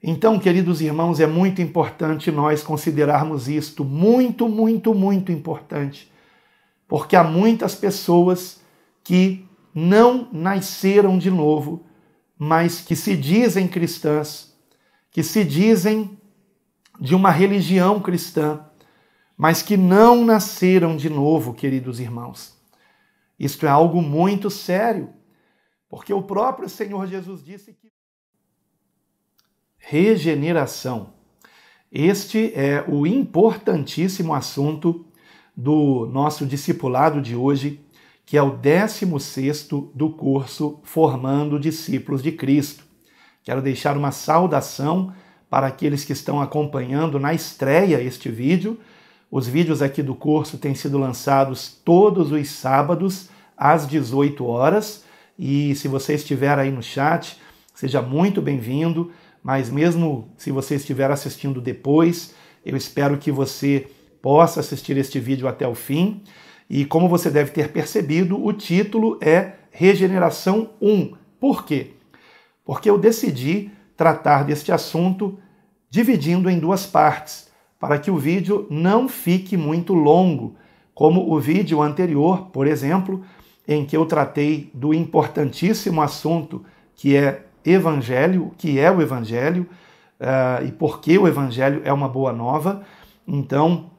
Então, queridos irmãos, é muito importante nós considerarmos isto, muito, muito, muito importante, porque há muitas pessoas que não nasceram de novo, mas que se dizem cristãs, que se dizem de uma religião cristã, mas que não nasceram de novo, queridos irmãos. Isto é algo muito sério, porque o próprio Senhor Jesus disse que regeneração. Este é o importantíssimo assunto do nosso discipulado de hoje, que é o 16º do curso Formando Discípulos de Cristo. Quero deixar uma saudação para aqueles que estão acompanhando na estreia este vídeo. Os vídeos aqui do curso têm sido lançados todos os sábados às 18 horas. E se você estiver aí no chat, seja muito bem-vindo. Mas mesmo se você estiver assistindo depois, eu espero que você possa assistir este vídeo até o fim. E como você deve ter percebido, o título é Regeneração 1. Por quê? Porque eu decidi tratar deste assunto dividindo em duas partes, para que o vídeo não fique muito longo, como o vídeo anterior, por exemplo, em que eu tratei do importantíssimo assunto que é Evangelho, o que é o Evangelho e por que o Evangelho é uma boa nova. Então,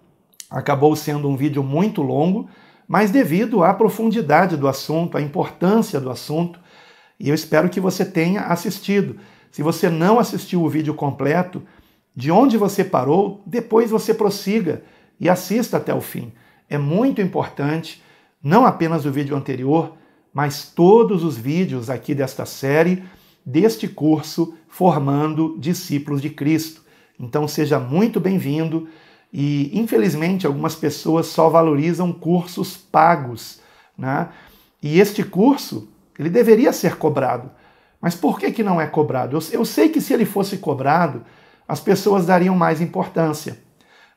acabou sendo um vídeo muito longo, mas devido à profundidade do assunto, à importância do assunto, e eu espero que você tenha assistido. Se você não assistiu o vídeo completo, de onde você parou, depois você prossiga e assista até o fim. É muito importante, não apenas o vídeo anterior, mas todos os vídeos aqui desta série, deste curso Formando Discípulos de Cristo. Então seja muito bem-vindo e, infelizmente, algumas pessoas só valorizam cursos pagos, né? E este curso, ele deveria ser cobrado. Mas por que não é cobrado? Eu sei que se ele fosse cobrado, as pessoas dariam mais importância.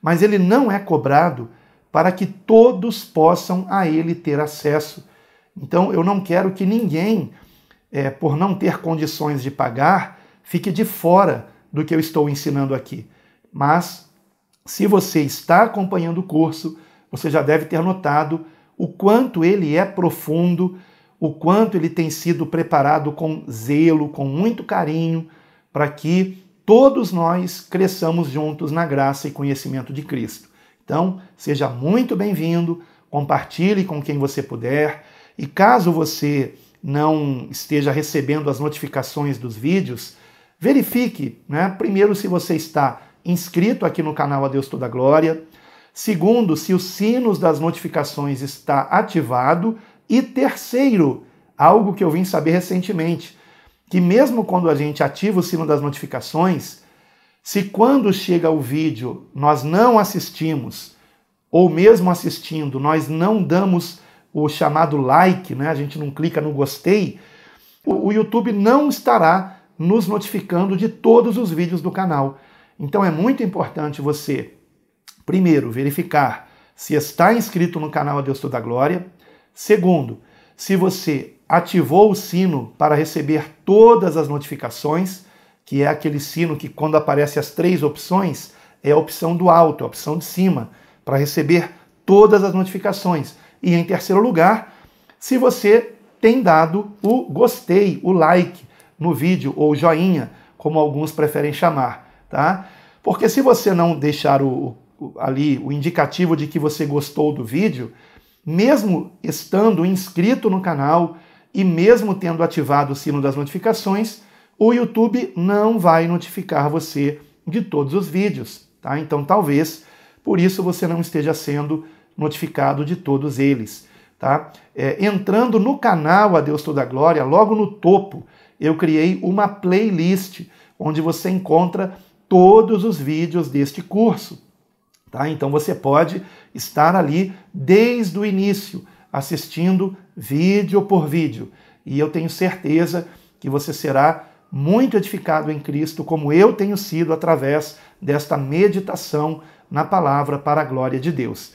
Mas ele não é cobrado para que todos possam a ele ter acesso. Então eu não quero que ninguém, por não ter condições de pagar, fique de fora do que eu estou ensinando aqui. Mas, se você está acompanhando o curso, você já deve ter notado o quanto ele é profundo, o quanto ele tem sido preparado com zelo, com muito carinho, para que todos nós cresçamos juntos na graça e conhecimento de Cristo. Então, seja muito bem-vindo, compartilhe com quem você puder, e caso você não esteja recebendo as notificações dos vídeos, verifique, né? Primeiro, se você está inscrito aqui no canal A Deus Toda Glória. Segundo, se os sinos das notificações está ativado. E terceiro, algo que eu vim saber recentemente, que mesmo quando a gente ativa o sino das notificações, se quando chega o vídeo nós não assistimos, ou mesmo assistindo, nós não damos o chamado like, né? A gente não clica no gostei, o YouTube não estará nos notificando de todos os vídeos do canal. Então é muito importante você, primeiro, verificar se está inscrito no canal A Deus Toda Glória. Segundo, se você ativou o sino para receber todas as notificações, que é aquele sino que quando aparece as 3 opções, é a opção do alto, a opção de cima, para receber todas as notificações. E em terceiro lugar, se você tem dado o gostei, o like no vídeo, ou joinha, como alguns preferem chamar, tá? Porque se você não deixar ali o indicativo de que você gostou do vídeo, mesmo estando inscrito no canal e mesmo tendo ativado o sino das notificações, o YouTube não vai notificar você de todos os vídeos, tá? Então talvez por isso você não esteja sendo notificado de todos eles, tá? Entrando no canal A Deus Toda Glória, logo no topo, eu criei uma playlist onde você encontra todos os vídeos deste curso, tá? Então você pode estar ali desde o início, assistindo vídeo por vídeo. E eu tenho certeza que você será muito edificado em Cristo, como eu tenho sido através desta meditação na palavra para a glória de Deus.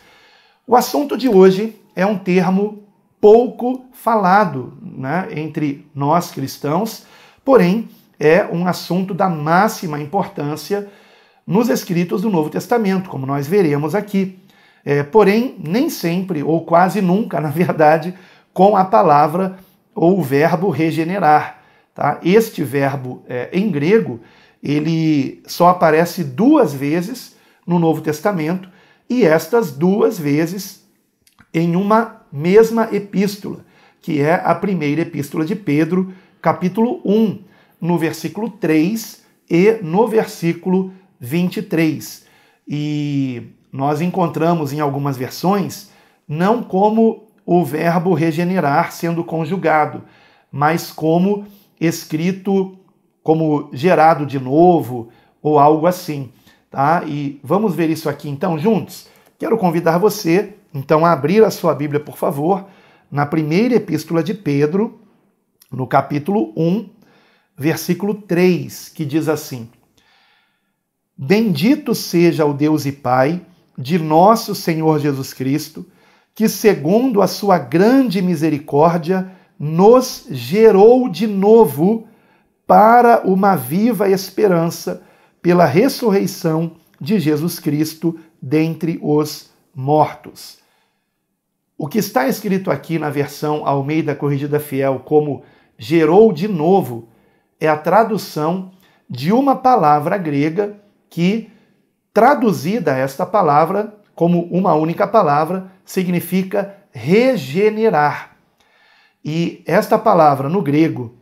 O assunto de hoje é um termo pouco falado, né, entre nós cristãos, porém é um assunto da máxima importância nos escritos do Novo Testamento, como nós veremos aqui. Porém, nem sempre, ou quase nunca, na verdade, com a palavra ou o verbo regenerar. Tá? Este verbo em grego, ele só aparece 2 vezes no Novo Testamento, e estas 2 vezes em uma mesma epístola, que é a primeira epístola de Pedro, capítulo 1, no versículo 3 e no versículo 23. E nós encontramos em algumas versões, não como o verbo regenerar sendo conjugado, mas como escrito como gerado de novo, ou algo assim. Tá? E vamos ver isso aqui então juntos? Quero convidar você, então, a abrir a sua Bíblia, por favor, na primeira epístola de Pedro, no capítulo 1, versículo 3, que diz assim: Bendito seja o Deus e Pai de nosso Senhor Jesus Cristo, que segundo a sua grande misericórdia nos gerou de novo para uma viva esperança pela ressurreição de Jesus Cristo dentre os mortos. O que está escrito aqui na versão Almeida Corrigida Fiel como gerou de novo é a tradução de uma palavra grega que, traduzida esta palavra como uma única palavra, significa regenerar. E esta palavra no grego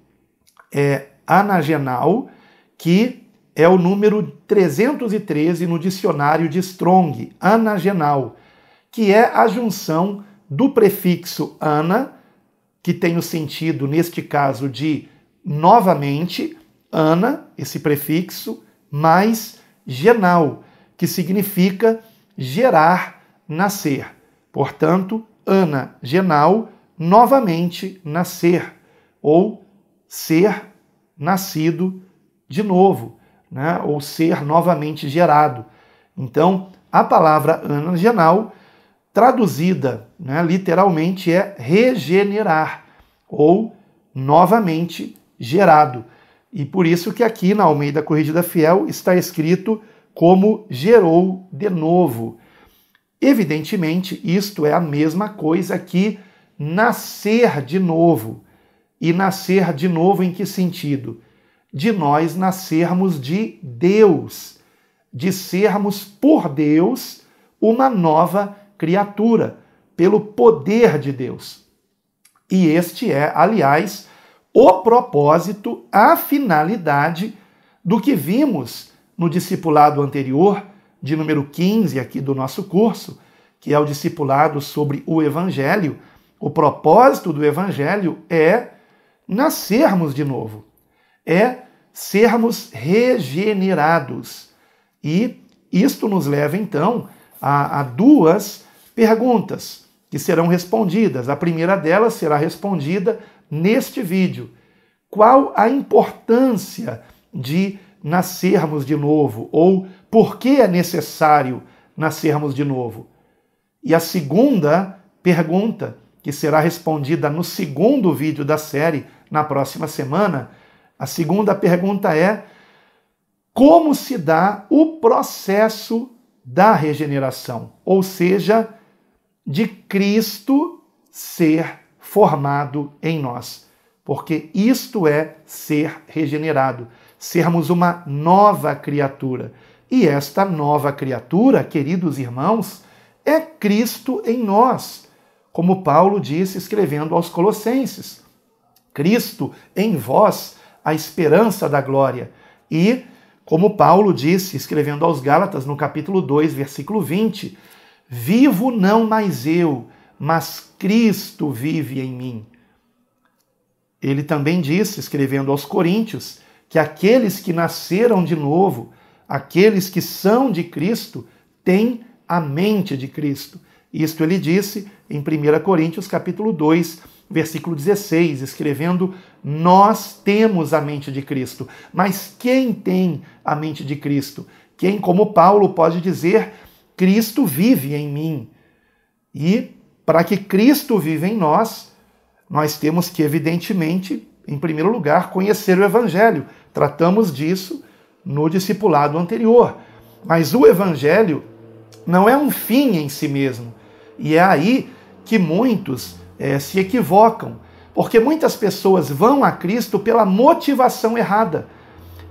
é anagenal, que é o número 313 no dicionário de Strong, anagenal, que é a junção do prefixo ana, que tem o sentido, neste caso, de novamente, ana, esse prefixo, mais genal, que significa gerar, nascer. Portanto, ana, genal, novamente nascer, ou ser nascido de novo, né? Ou ser novamente gerado. Então, a palavra anagenal, traduzida, né, literalmente, é regenerar, ou novamente gerado. E por isso que aqui na Almeida Corrigida Fiel está escrito como gerou de novo. Evidentemente, isto é a mesma coisa que nascer de novo. E nascer de novo em que sentido? De nós nascermos de Deus, de sermos por Deus uma nova criatura, pelo poder de Deus. E este é, aliás, o propósito, a finalidade do que vimos no discipulado anterior, de número 15 aqui do nosso curso, que é o discipulado sobre o Evangelho. O propósito do Evangelho é nascermos de novo, é sermos regenerados. E isto nos leva, então, a 2 perguntas que serão respondidas. A primeira delas será respondida neste vídeo. Qual a importância de nascermos de novo? Ou por que é necessário nascermos de novo? E a segunda pergunta, que será respondida no segundo vídeo da série, na próxima semana, a segunda pergunta é: como se dá o processo da regeneração? Ou seja, de Cristo ser formado em nós. Porque isto é ser regenerado, sermos uma nova criatura. E esta nova criatura, queridos irmãos, é Cristo em nós. Como Paulo disse escrevendo aos Colossenses: Cristo em vós, a esperança da glória. E, como Paulo disse escrevendo aos Gálatas, no capítulo 2, versículo 20, vivo não mais eu, mas Cristo vive em mim. Ele também disse, escrevendo aos Coríntios, que aqueles que nasceram de novo, aqueles que são de Cristo, têm a mente de Cristo. Isto ele disse em 1 Coríntios capítulo 2, versículo 16, escrevendo: nós temos a mente de Cristo. Mas quem tem a mente de Cristo? Quem, como Paulo, pode dizer: Cristo vive em mim. E para que Cristo viva em nós, nós temos que, evidentemente, em primeiro lugar, conhecer o Evangelho. Tratamos disso no discipulado anterior. Mas o Evangelho não é um fim em si mesmo. E é aí que muitos se equivocam. Porque muitas pessoas vão a Cristo pela motivação errada.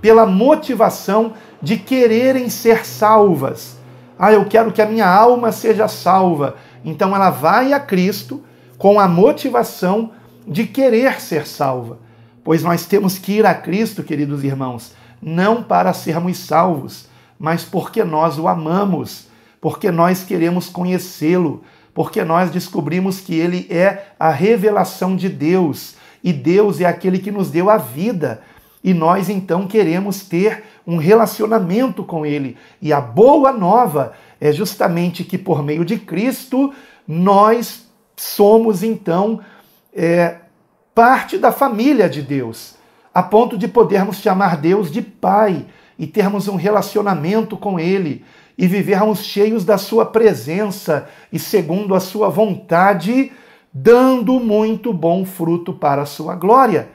Pela motivação de quererem ser salvas. Eu quero que a minha alma seja salva. Então ela vai a Cristo com a motivação de querer ser salva. Pois nós temos que ir a Cristo, queridos irmãos, não para sermos salvos, mas porque nós o amamos, porque nós queremos conhecê-lo, porque nós descobrimos que ele é a revelação de Deus, e Deus é aquele que nos deu a vida, e nós então queremos ter um relacionamento com ele. E a boa nova é justamente que por meio de Cristo nós somos então parte da família de Deus, a ponto de podermos chamar Deus de Pai e termos um relacionamento com Ele e vivermos cheios da Sua presença e segundo a Sua vontade, dando muito bom fruto para a Sua glória.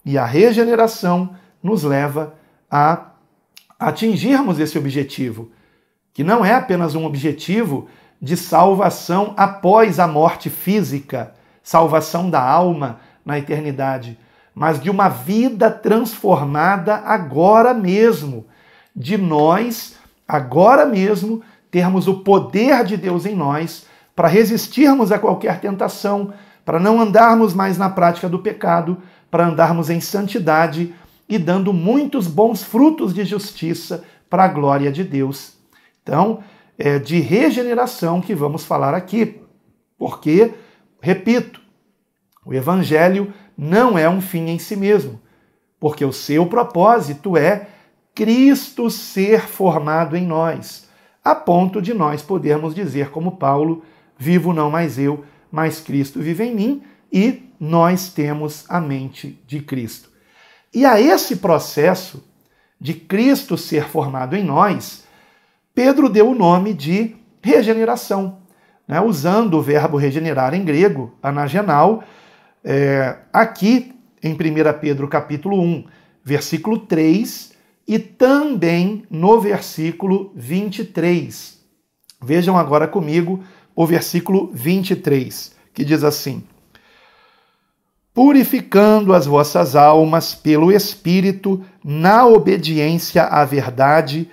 E a regeneração nos leva a atingirmos esse objetivo, que não é apenas um objetivo de salvação após a morte física, salvação da alma na eternidade, mas de uma vida transformada agora mesmo, de nós, agora mesmo, termos o poder de Deus em nós para resistirmos a qualquer tentação, para não andarmos mais na prática do pecado, para andarmos em santidade e dando muitos bons frutos de justiça para a glória de Deus. Então, é de regeneração que vamos falar aqui, porque, repito, o Evangelho não é um fim em si mesmo, porque o seu propósito é Cristo ser formado em nós, a ponto de nós podermos dizer como Paulo, vivo não mais eu, mas Cristo vive em mim, e nós temos a mente de Cristo. E a esse processo de Cristo ser formado em nós, Pedro deu o nome de regeneração, né? Usando o verbo regenerar em grego, anagenao, aqui em 1 Pedro capítulo 1, versículo 3, e também no versículo 23. Vejam agora comigo o versículo 23, que diz assim: purificando as vossas almas pelo Espírito na obediência à verdade.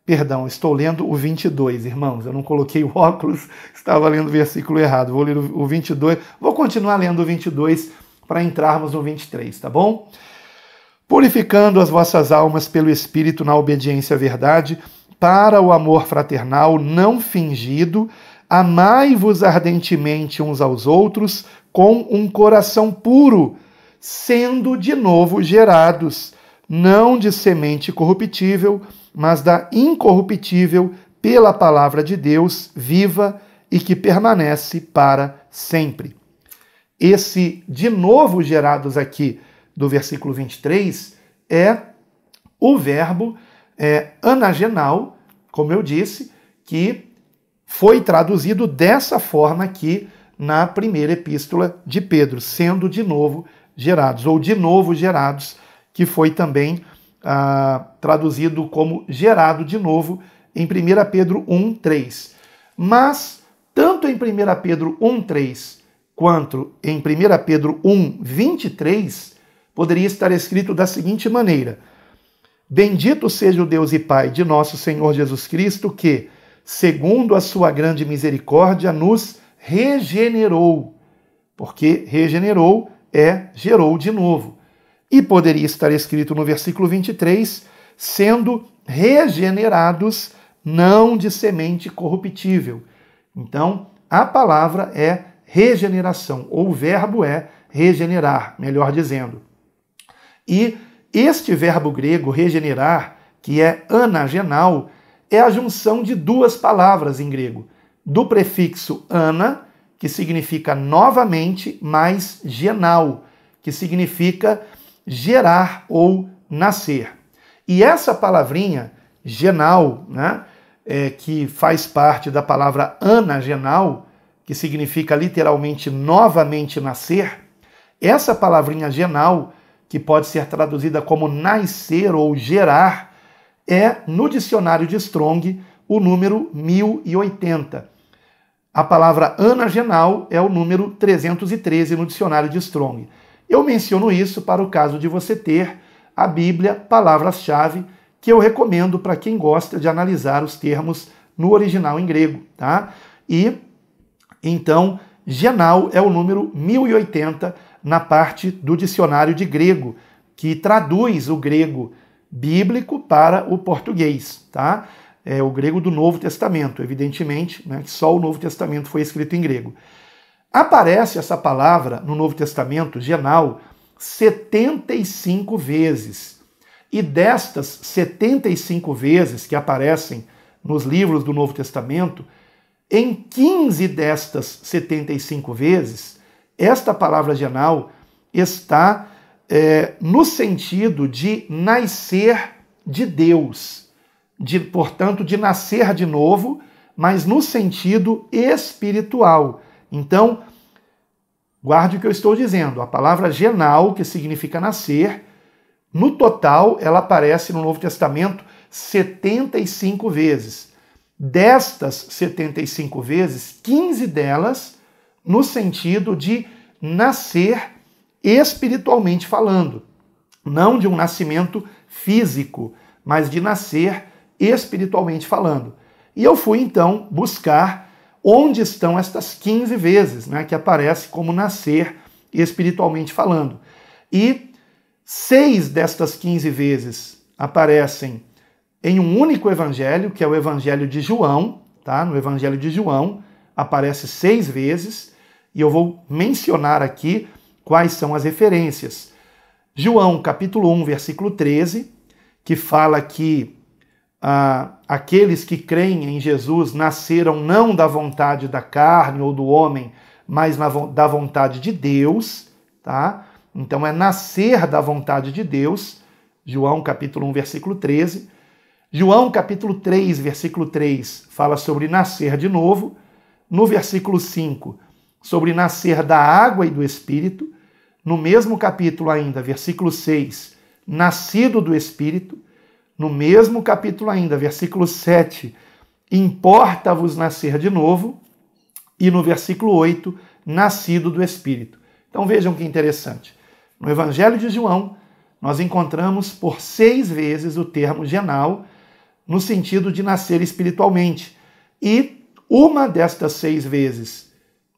Perdão, estou lendo o 22, irmãos. Eu não coloquei o óculos, estava lendo o versículo errado. Vou ler o 22, vou continuar lendo o 22 para entrarmos no 23, tá bom? Purificando as vossas almas pelo Espírito na obediência à verdade, para o amor fraternal não fingido, amai-vos ardentemente uns aos outros com um coração puro, sendo de novo gerados, não de semente corruptível, mas da incorruptível pela palavra de Deus, viva e que permanece para sempre. Esse de novo gerados aqui do versículo 23 é o verbo anagenao, como eu disse, que foi traduzido dessa forma aqui na primeira epístola de Pedro, sendo de novo gerados, ou de novo gerados, que foi também traduzido como gerado de novo em 1 Pedro 1:3. Mas, tanto em 1 Pedro 1:3 quanto em 1 Pedro 1:23, poderia estar escrito da seguinte maneira: bendito seja o Deus e Pai de nosso Senhor Jesus Cristo, que, segundo a sua grande misericórdia, nos regenerou. Porque regenerou gerou de novo. E poderia estar escrito no versículo 23, sendo regenerados, não de semente corruptível. Então, a palavra é regeneração, ou o verbo é regenerar, melhor dizendo. E este verbo grego, regenerar, que é anagenao, é a junção de duas palavras em grego, do prefixo ana, que significa novamente, mais genao, que significa gerar ou nascer. E essa palavrinha, genao, né, que faz parte da palavra anagenao, que significa literalmente novamente nascer, essa palavrinha genao que pode ser traduzida como nascer ou gerar, é, no dicionário de Strong, o número 1080. A palavra anagenal é o número 313 no dicionário de Strong. Eu menciono isso para o caso de você ter a Bíblia, palavras-chave, que eu recomendo para quem gosta de analisar os termos no original em grego, tá? E, então, genal é o número 1080 na parte do dicionário de grego, que traduz o grego bíblico para o português, tá? É o grego do Novo Testamento, evidentemente, né, que só o Novo Testamento foi escrito em grego. Aparece essa palavra no Novo Testamento, genal, 75 vezes. E destas 75 vezes que aparecem nos livros do Novo Testamento, em 15 destas 75 vezes, esta palavra genal está no sentido de nascer de Deus, portanto, de nascer de novo, mas no sentido espiritual. Então, guarde o que eu estou dizendo. A palavra genal, que significa nascer, no total, ela aparece no Novo Testamento 75 vezes. Destas 75 vezes, 15 delas no sentido de nascer espiritualmente falando. Não de um nascimento físico, mas de nascer espiritualmente falando. E eu fui, então, buscar onde estão estas 15 vezes, né, que aparece como nascer espiritualmente falando. E 6 destas 15 vezes aparecem em um único evangelho, que é o evangelho de João, tá? No evangelho de João aparece 6 vezes, e eu vou mencionar aqui quais são as referências. João, capítulo 1, versículo 13, que fala que aqueles que creem em Jesus nasceram não da vontade da carne ou do homem, mas da vontade de Deus, tá? Então é nascer da vontade de Deus, João capítulo 1, versículo 13. João capítulo 3, versículo 3, fala sobre nascer de novo. No versículo 5, sobre nascer da água e do Espírito. No mesmo capítulo ainda, versículo 6, nascido do Espírito. No mesmo capítulo ainda, versículo 7, importa-vos nascer de novo. E no versículo 8, nascido do Espírito. Então vejam que interessante. No Evangelho de João, nós encontramos por 6 vezes o termo genal, no sentido de nascer espiritualmente. E uma destas 6 vezes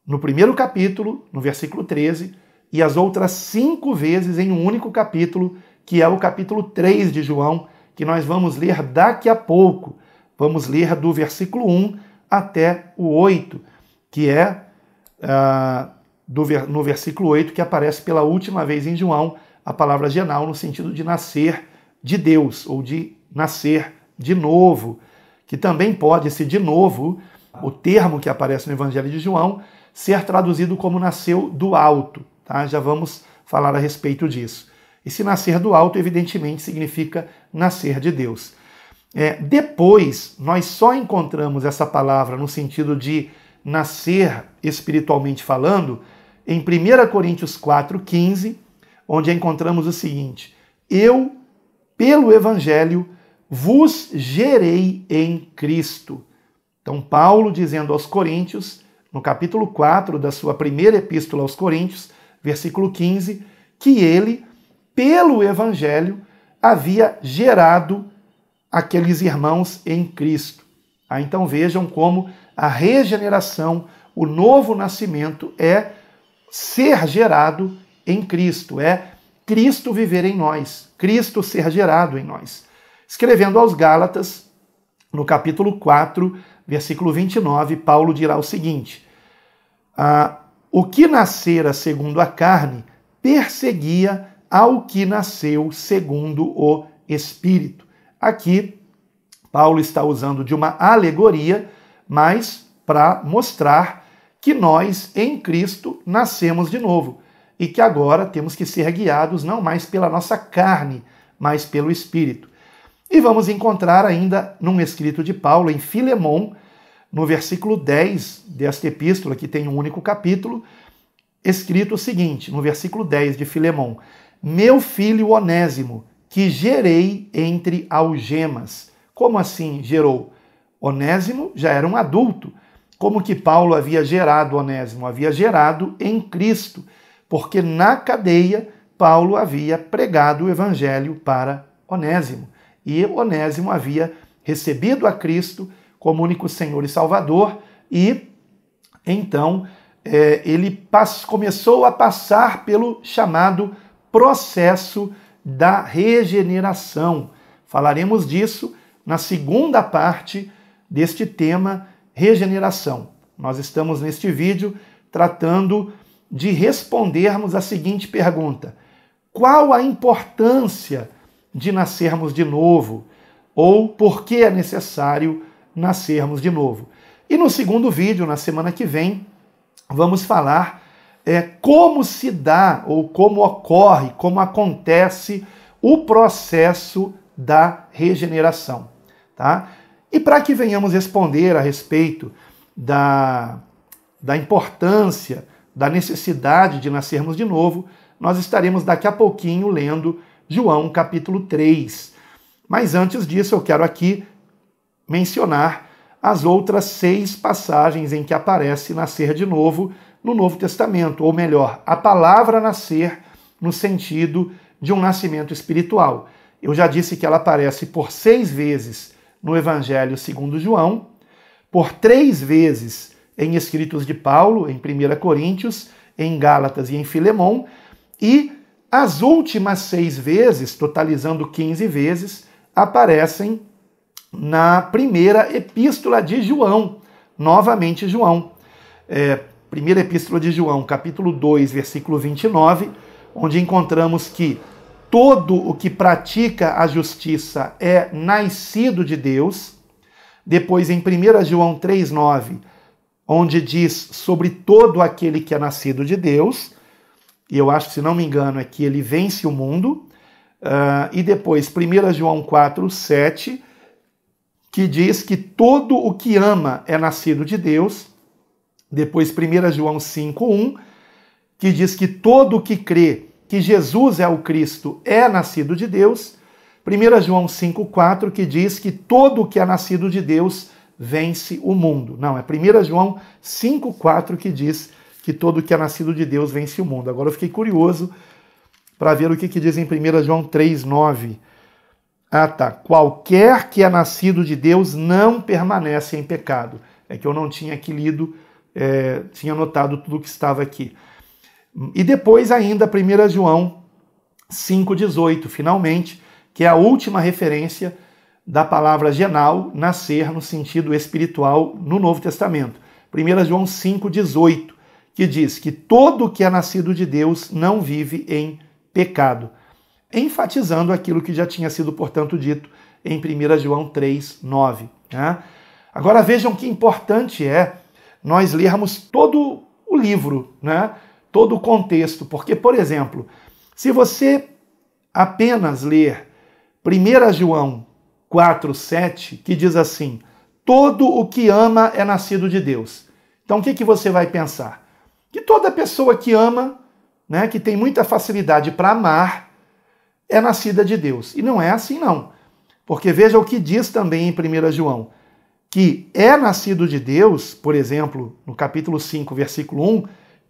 no primeiro capítulo, no versículo 13, e as outras 5 vezes em um único capítulo, que é o capítulo 3 de João, que nós vamos ler daqui a pouco. Vamos ler do versículo 1 até o 8, que é no versículo 8 que aparece pela última vez em João a palavra genal no sentido de nascer de Deus, ou de nascer de novo, que também pode ser de novo, o termo que aparece no Evangelho de João, ser traduzido como nasceu do alto. Tá? Já vamos falar a respeito disso. E se nascer do alto, evidentemente, significa nascer de Deus. Depois, nós só encontramos essa palavra no sentido de nascer espiritualmente falando em 1 Coríntios 4,15, onde encontramos o seguinte: eu, pelo Evangelho, vos gerei em Cristo. Então, Paulo dizendo aos Coríntios, no capítulo 4 da sua primeira epístola aos Coríntios, versículo 15, que ele, pelo Evangelho, havia gerado aqueles irmãos em Cristo. Então vejam como a regeneração, o novo nascimento é ser gerado em Cristo, é Cristo viver em nós, Cristo ser gerado em nós. Escrevendo aos Gálatas, no capítulo 4, versículo 29, Paulo dirá o seguinte: o que nascera segundo a carne perseguia ao que nasceu segundo o Espírito. Aqui, Paulo está usando de uma alegoria, mas para mostrar que nós, em Cristo, nascemos de novo e que agora temos que ser guiados não mais pela nossa carne, mas pelo Espírito. E vamos encontrar ainda num escrito de Paulo, em Filemon, no versículo 10 desta epístola, que tem um único capítulo, escrito o seguinte, no versículo 10 de Filemon: meu filho Onésimo, que gerei entre algemas. Como assim gerou? Onésimo já era um adulto. Como que Paulo havia gerado Onésimo? Havia gerado em Cristo, porque na cadeia Paulo havia pregado o evangelho para Onésimo. E Onésimo havia recebido a Cristo como único Senhor e Salvador, e então ele começou a passar pelo chamado processo da regeneração. Falaremos disso na segunda parte deste tema, regeneração. Nós estamos neste vídeo tratando de respondermos a seguinte pergunta: qual a importância de nascermos de novo? Ou por que é necessário nascermos de novo? E no segundo vídeo, na semana que vem, vamos falar como se dá, ou como ocorre, como acontece o processo da regeneração. Tá? E para que venhamos responder a respeito da importância, da necessidade de nascermos de novo, nós estaremos daqui a pouquinho lendo João capítulo 3. Mas antes disso eu quero aqui mencionar as outras 6 passagens em que aparece nascer de novo no Novo Testamento, ou melhor, a palavra nascer no sentido de um nascimento espiritual. Eu já disse que ela aparece por 6 vezes no Evangelho segundo João, por 3 vezes em escritos de Paulo, em 1 Coríntios, em Gálatas e em Filemão, e as últimas 6 vezes, totalizando 15 vezes, aparecem na primeira epístola de João, novamente João. Primeira epístola de João, capítulo 2, versículo 29, onde encontramos que todo o que pratica a justiça é nascido de Deus. Depois, em 1 João 3,9, onde diz sobre todo aquele que é nascido de Deus, e eu acho que, se não me engano, é que ele vence o mundo. E depois, 1 João 4,7, que diz que todo o que ama é nascido de Deus. Depois, 1 João 5,1, que diz que todo o que crê que Jesus é o Cristo é nascido de Deus. 1 João 5,4, que diz que todo o que é nascido de Deus vence o mundo. Não, é 1 João 5,4 que diz que todo o que é nascido de Deus vence o mundo. Agora eu fiquei curioso para ver o que diz em 1 João 3,9. Ah, tá. Qualquer que é nascido de Deus não permanece em pecado. É que eu não tinha aqui lido, tinha anotado tudo que estava aqui. E depois ainda 1 João 5,18, finalmente, que é a última referência da palavra genal, nascer no sentido espiritual no Novo Testamento. 1 João 5,18, que diz que todo que é nascido de Deus não vive em pecado, enfatizando aquilo que já tinha sido, portanto, dito em 1 João 3,9. Né? Agora vejam que importante é nós lermos todo o livro, né? Todo o contexto, porque, por exemplo, se você apenas ler 1 João 4,7, que diz assim: todo o que ama é nascido de Deus. Então o que você vai pensar? Que toda pessoa que ama, né, que tem muita facilidade para amar, é nascida de Deus. E não é assim não. Porque veja o que diz também em 1 João, que é nascido de Deus, por exemplo, no capítulo 5, versículo 1,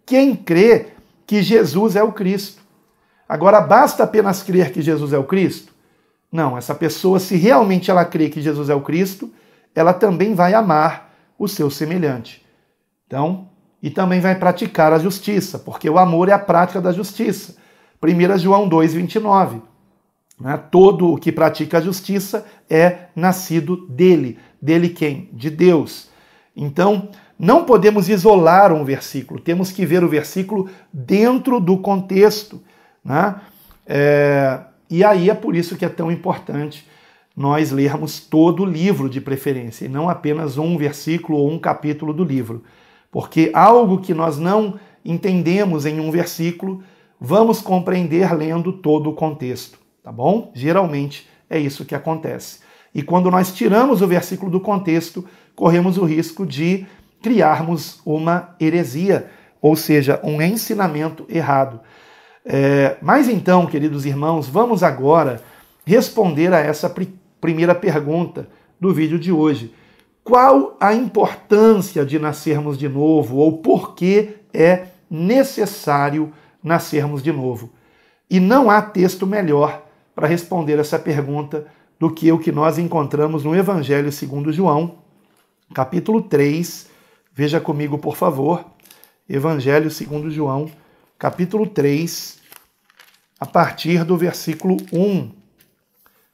quem crê que Jesus é o Cristo. Agora, basta apenas crer que Jesus é o Cristo? Não, essa pessoa, se realmente ela crê que Jesus é o Cristo, ela também vai amar o seu semelhante. Então, e também vai praticar a justiça, porque o amor é a prática da justiça. 1 João 2,29. Né? Todo o que pratica a justiça é nascido dele. Dele quem? De Deus. Então, não podemos isolar um versículo, temos que ver o versículo dentro do contexto. Né? E aí é por isso que é tão importante nós lermos todo o livro de preferência, e não apenas um versículo ou um capítulo do livro. Porque algo que nós não entendemos em um versículo, vamos compreender lendo todo o contexto, tá bom? Geralmente é isso que acontece. E quando nós tiramos o versículo do contexto, corremos o risco de criarmos uma heresia, ou seja, um ensinamento errado. Mas então, queridos irmãos, vamos agora responder a essa primeira pergunta do vídeo de hoje. Qual a importância de nascermos de novo, ou por que é necessário nascermos de novo? E não há texto melhor para responder essa pergunta do que o que nós encontramos no Evangelho segundo João, capítulo 3. Veja comigo, por favor. Evangelho segundo João, capítulo 3, a partir do versículo 1.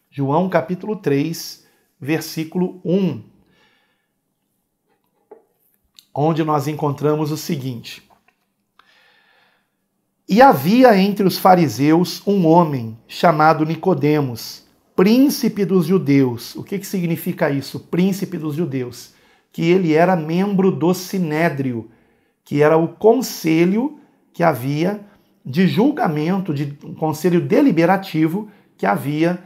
João, capítulo 3, versículo 1. Onde nós encontramos o seguinte: E havia entre os fariseus um homem chamado Nicodemos, príncipe dos judeus. O que significa isso, príncipe dos judeus? Que ele era membro do Sinédrio, que era o conselho que havia de julgamento, de um conselho deliberativo que havia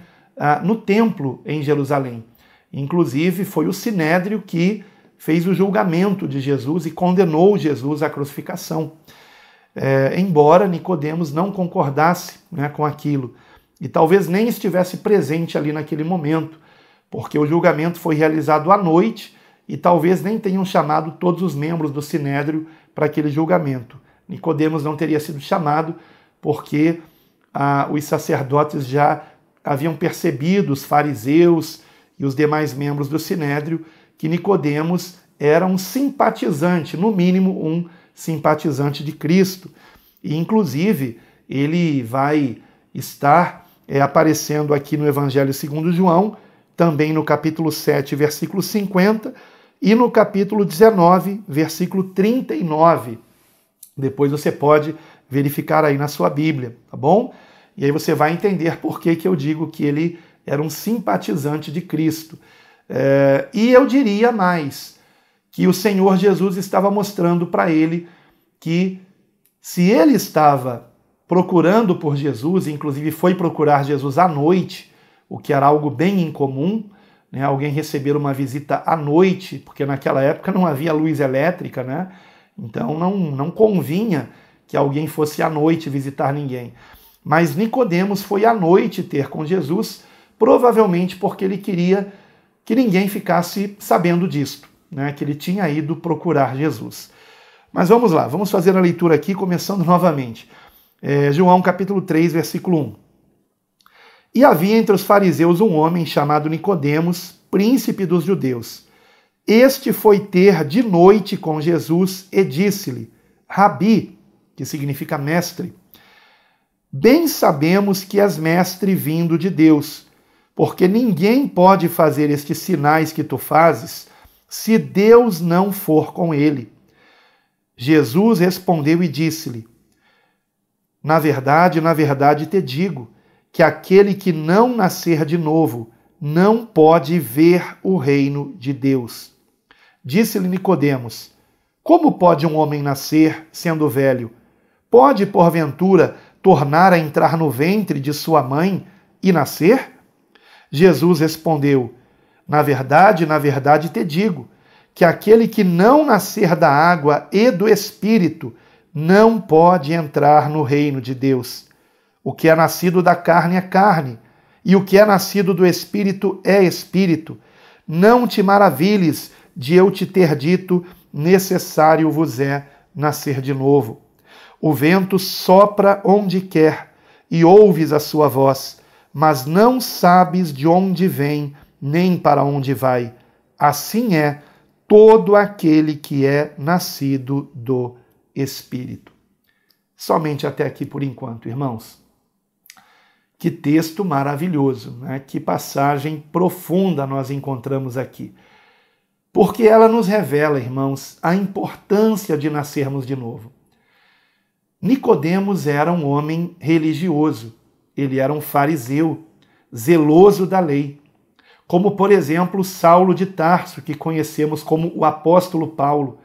no templo em Jerusalém. Inclusive, foi o Sinédrio que fez o julgamento de Jesus e condenou Jesus à crucificação. Embora Nicodemos não concordasse, com aquilo, e talvez nem estivesse presente ali naquele momento, porque o julgamento foi realizado à noite e talvez nem tenham chamado todos os membros do Sinédrio para aquele julgamento. Nicodemos não teria sido chamado porque os sacerdotes já haviam percebido, os fariseus e os demais membros do Sinédrio, que Nicodemos era um simpatizante, no mínimo um simpatizante de Cristo. E, inclusive, ele vai estar aparecendo aqui no Evangelho segundo João, também no capítulo 7, versículo 50, e no capítulo 19, versículo 39. Depois você pode verificar aí na sua Bíblia, tá bom? E aí você vai entender por que eu digo que ele era um simpatizante de Cristo. E eu diria mais, que o Senhor Jesus estava mostrando para ele que se ele estava procurando por Jesus, inclusive foi procurar Jesus à noite, o que era algo bem incomum, alguém receber uma visita à noite, porque naquela época não havia luz elétrica, então não convinha que alguém fosse à noite visitar ninguém. Mas Nicodemos foi à noite ter com Jesus, provavelmente porque ele queria que ninguém ficasse sabendo disto, que ele tinha ido procurar Jesus. Mas vamos lá, vamos fazer a leitura aqui, começando novamente. João capítulo 3, versículo 1. E havia entre os fariseus um homem chamado Nicodemos, príncipe dos judeus. Este foi ter de noite com Jesus e disse-lhe: Rabi, que significa mestre, bem sabemos que és mestre vindo de Deus, porque ninguém pode fazer estes sinais que tu fazes se Deus não for com ele. Jesus respondeu e disse-lhe: na verdade te digo, que aquele que não nascer de novo não pode ver o reino de Deus. Disse-lhe Nicodemos: como pode um homem nascer sendo velho? Pode, porventura, tornar a entrar no ventre de sua mãe e nascer? Jesus respondeu: na verdade te digo, que aquele que não nascer da água e do Espírito não pode entrar no reino de Deus. O que é nascido da carne é carne, e o que é nascido do Espírito é Espírito. Não te maravilhes de eu te ter dito, necessário vos é nascer de novo. O vento sopra onde quer, e ouves a sua voz, mas não sabes de onde vem, nem para onde vai. Assim é todo aquele que é nascido do Espírito. Somente até aqui por enquanto, irmãos. Que texto maravilhoso, Que passagem profunda nós encontramos aqui. Porque ela nos revela, irmãos, a importância de nascermos de novo. Nicodemos era um homem religioso, ele era um fariseu, zeloso da lei. Como, por exemplo, Saulo de Tarso, que conhecemos como o apóstolo Paulo.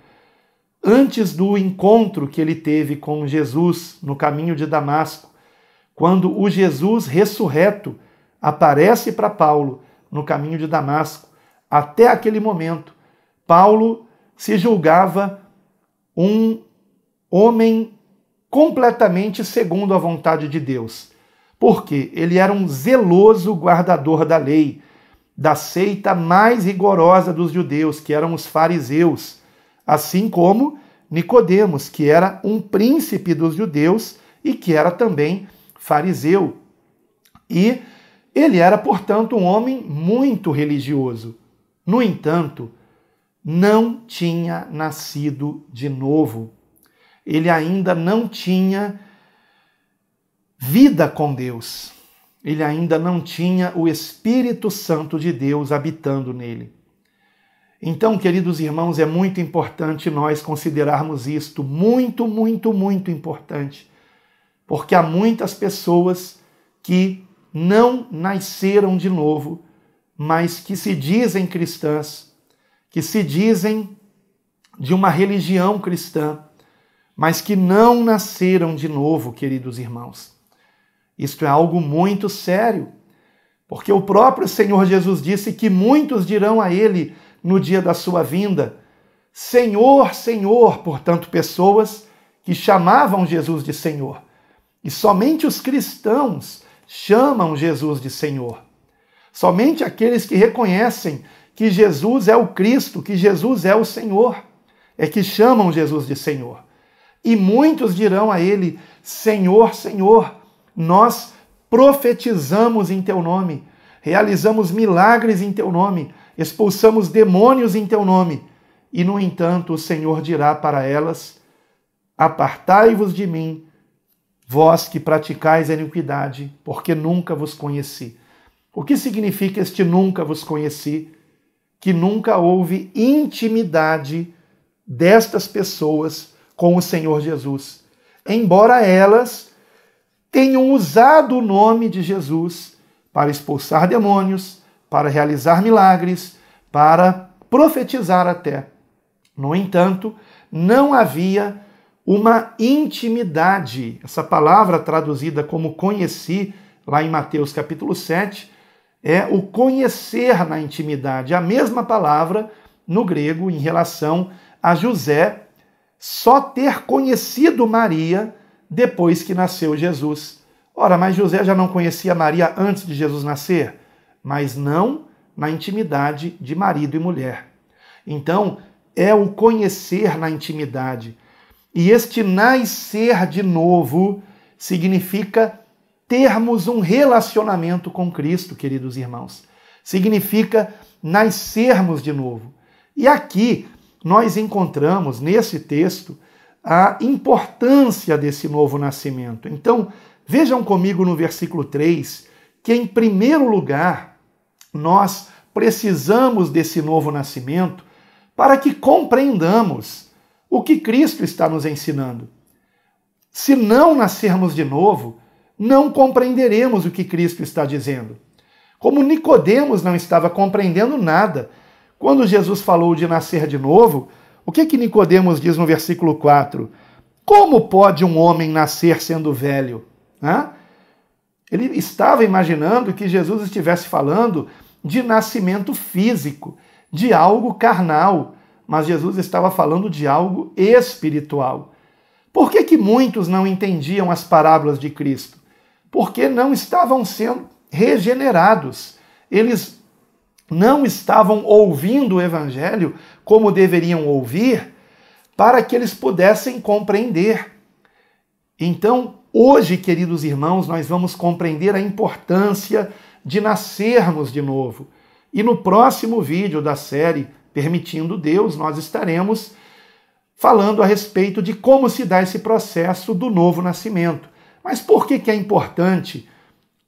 Antes do encontro que ele teve com Jesus no caminho de Damasco, quando o Jesus ressurreto aparece para Paulo no caminho de Damasco, até aquele momento, Paulo se julgava um homem completamente segundo a vontade de Deus. Porque ele era um zeloso guardador da lei, da seita mais rigorosa dos judeus, que eram os fariseus, assim como Nicodemos, que era um príncipe dos judeus e que era também fariseu. E ele era, portanto, um homem muito religioso. No entanto, não tinha nascido de novo. Ele ainda não tinha vida com Deus. Ele ainda não tinha o Espírito Santo de Deus habitando nele. Então, queridos irmãos, é muito importante nós considerarmos isto, muito, muito, muito importante, porque há muitas pessoas que não nasceram de novo, mas que se dizem cristãs, que se dizem de uma religião cristã, mas que não nasceram de novo, queridos irmãos. Isto é algo muito sério, porque o próprio Senhor Jesus disse que muitos dirão a ele no dia da sua vinda, Senhor, Senhor, portanto, pessoas que chamavam Jesus de Senhor. E somente os cristãos chamam Jesus de Senhor. Somente aqueles que reconhecem que Jesus é o Cristo, que Jesus é o Senhor, é que chamam Jesus de Senhor. E muitos dirão a ele, Senhor, Senhor, nós profetizamos em teu nome, realizamos milagres em teu nome, expulsamos demônios em teu nome. E, no entanto, o Senhor dirá para elas, apartai-vos de mim, vós que praticais a iniquidade, porque nunca vos conheci. O que significa este nunca vos conheci? Que nunca houve intimidade destas pessoas com o Senhor Jesus. Embora elas tenham usado o nome de Jesus para expulsar demônios, para realizar milagres, para profetizar até. No entanto, não havia uma intimidade. Essa palavra traduzida como conheci, lá em Mateus capítulo 7, é o conhecer na intimidade. A mesma palavra no grego em relação a José só ter conhecido Maria depois que nasceu Jesus. Ora, mas José já não conhecia Maria antes de Jesus nascer? Mas não na intimidade de marido e mulher. Então, é o conhecer na intimidade. E este nascer de novo significa termos um relacionamento com Cristo, queridos irmãos. Significa nascermos de novo. E aqui nós encontramos, nesse texto, a importância desse novo nascimento. Então, vejam comigo no versículo 3, que em primeiro lugar, nós precisamos desse novo nascimento para que compreendamos o que Cristo está nos ensinando. Se não nascermos de novo, não compreenderemos o que Cristo está dizendo. Como Nicodemos não estava compreendendo nada, quando Jesus falou de nascer de novo, o que Nicodemos diz no versículo 4? Como pode um homem nascer sendo velho? Ele estava imaginando que Jesus estivesse falando de nascimento físico, de algo carnal, mas Jesus estava falando de algo espiritual. Por que muitos não entendiam as parábolas de Cristo? Porque não estavam sendo regenerados. Eles não estavam ouvindo o Evangelho como deveriam ouvir para que eles pudessem compreender. Então, hoje, queridos irmãos, nós vamos compreender a importância de nascermos de novo. E no próximo vídeo da série, Permitindo Deus, nós estaremos falando a respeito de como se dá esse processo do novo nascimento. Mas por que é importante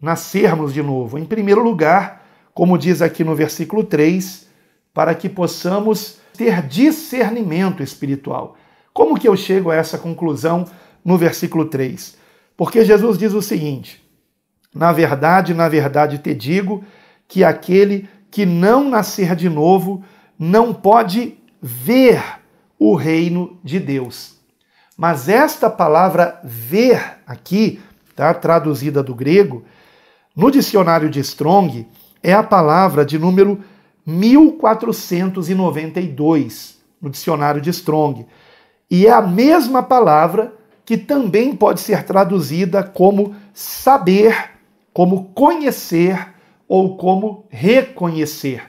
nascermos de novo? Em primeiro lugar, como diz aqui no versículo 3, para que possamos ter discernimento espiritual. Como que eu chego a essa conclusão no versículo 3? Porque Jesus diz o seguinte, na verdade te digo que aquele que não nascer de novo não pode ver o reino de Deus. Mas esta palavra ver aqui, tá, traduzida do grego, no dicionário de Strong, é a palavra de número 1492, no dicionário de Strong. E é a mesma palavra que também pode ser traduzida como saber, como conhecer ou como reconhecer.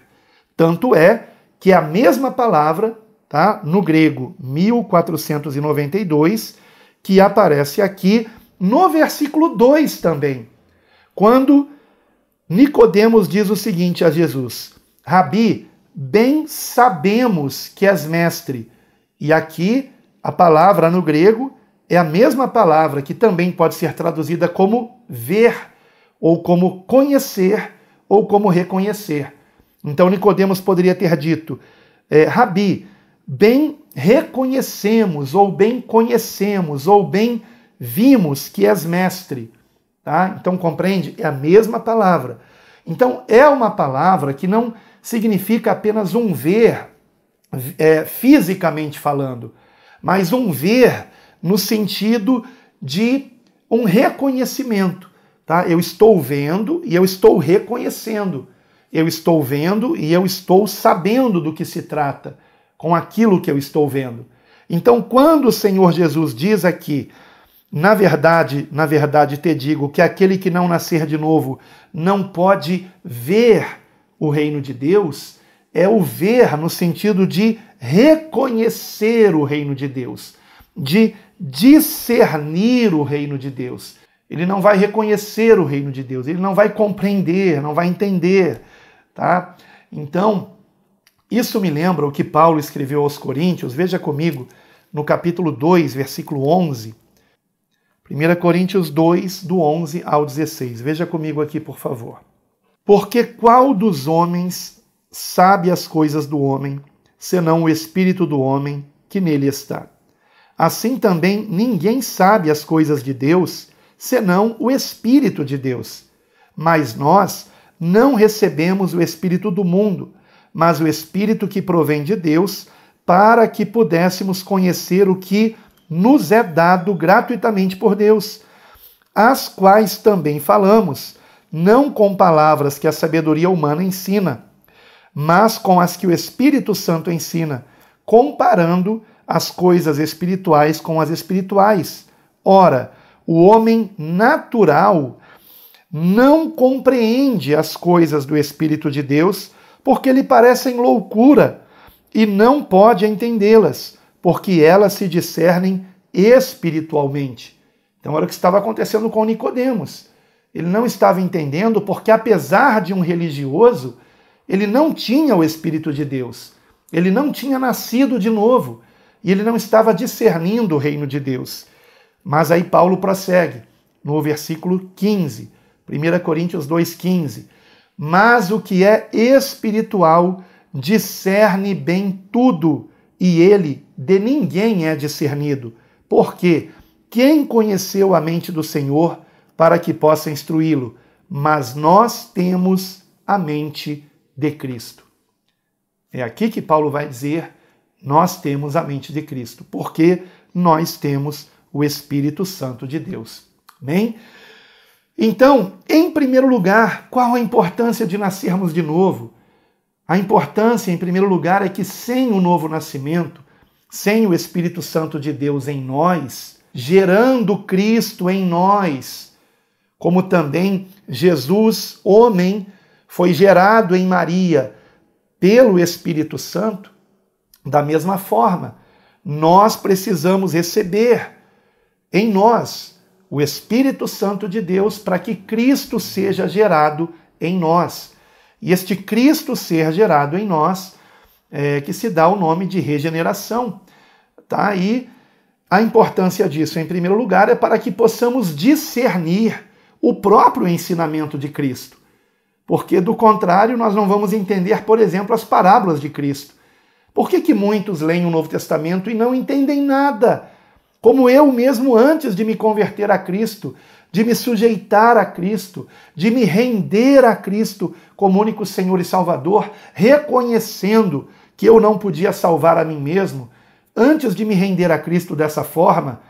Tanto é que a mesma palavra, tá, no grego 1492, que aparece aqui no versículo 2 também, quando Nicodemos diz o seguinte a Jesus: Rabi, bem sabemos que és mestre. E aqui a palavra no grego é a mesma palavra que também pode ser traduzida como ver, ou como conhecer, ou como reconhecer. Então Nicodemos poderia ter dito: Rabi, bem reconhecemos, ou bem conhecemos, ou bem vimos que és mestre. Tá? Então compreende? É a mesma palavra. Então é uma palavra que não significa apenas um ver, fisicamente falando, mas um ver no sentido de um reconhecimento. Tá? Eu estou vendo e eu estou reconhecendo. Eu estou vendo e eu estou sabendo do que se trata com aquilo que eu estou vendo. Então, quando o Senhor Jesus diz aqui, na verdade te digo que aquele que não nascer de novo não pode ver o reino de Deus, é o ver no sentido de reconhecer o reino de Deus, de discernir o reino de Deus. Ele não vai reconhecer o reino de Deus, ele não vai compreender, não vai entender, tá? Então, isso me lembra o que Paulo escreveu aos Coríntios. Veja comigo no capítulo 2, versículo 11. 1 Coríntios 2, do 11 ao 16. Veja comigo aqui, por favor. Porque qual dos homens sabe as coisas do homem, senão o espírito do homem que nele está? Assim também ninguém sabe as coisas de Deus, senão o Espírito de Deus. Mas nós não recebemos o Espírito do mundo, mas o Espírito que provém de Deus, para que pudéssemos conhecer o que nos é dado gratuitamente por Deus, as quais também falamos, não com palavras que a sabedoria humana ensina, mas com as que o Espírito Santo ensina, comparando as coisas espirituais com as espirituais. Ora, o homem natural não compreende as coisas do Espírito de Deus, porque lhe parecem loucura, e não pode entendê-las, porque elas se discernem espiritualmente. Então era o que estava acontecendo com Nicodemos. Ele não estava entendendo porque, apesar de um religioso, ele não tinha o Espírito de Deus. Ele não tinha nascido de novo. E ele não estava discernindo o reino de Deus. Mas aí Paulo prossegue, no versículo 15, 1 Coríntios 2,15. Mas o que é espiritual discerne bem tudo, e ele de ninguém é discernido. Porque quem conheceu a mente do Senhor para que possa instruí-lo? Mas nós temos a mente de Cristo. É aqui que Paulo vai dizer, nós temos a mente de Cristo, porque nós temos o Espírito Santo de Deus. Amém? Então, em primeiro lugar, qual a importância de nascermos de novo? A importância, em primeiro lugar, é que sem o novo nascimento, sem o Espírito Santo de Deus em nós, gerando Cristo em nós, como também Jesus, homem, foi gerado em Maria pelo Espírito Santo, da mesma forma, nós precisamos receber em nós o Espírito Santo de Deus para que Cristo seja gerado em nós. E este Cristo ser gerado em nós que se dá o nome de regeneração. Tá? E a importância disso, em primeiro lugar, é para que possamos discernir o próprio ensinamento de Cristo. Porque, do contrário, nós não vamos entender, por exemplo, as parábolas de Cristo. Por que muitos leem o Novo Testamento e não entendem nada? Como eu mesmo, antes de me converter a Cristo, de me sujeitar a Cristo, de me render a Cristo como único Senhor e Salvador, reconhecendo que eu não podia salvar a mim mesmo, antes de me render a Cristo dessa forma,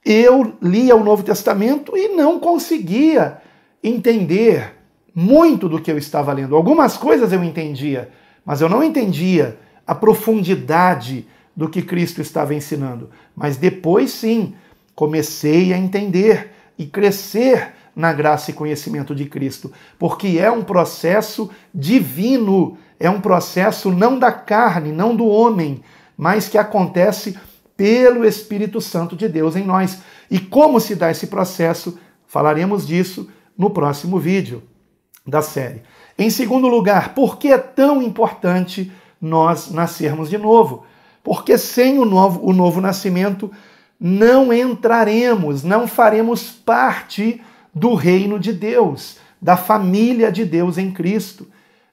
eu lia o Novo Testamento e não conseguia entender muito do que eu estava lendo. Algumas coisas eu entendia, mas eu não entendia a profundidade do que Cristo estava ensinando. Mas depois, sim, comecei a entender e crescer na graça e conhecimento de Cristo, porque é um processo divino, é um processo não da carne, não do homem, mas que acontece pelo Espírito Santo de Deus em nós. E como se dá esse processo, falaremos disso no próximo vídeo da série. Em segundo lugar, por que é tão importante nós nascermos de novo? Porque sem o novo nascimento não entraremos, não faremos parte do reino de Deus, da família de Deus em Cristo.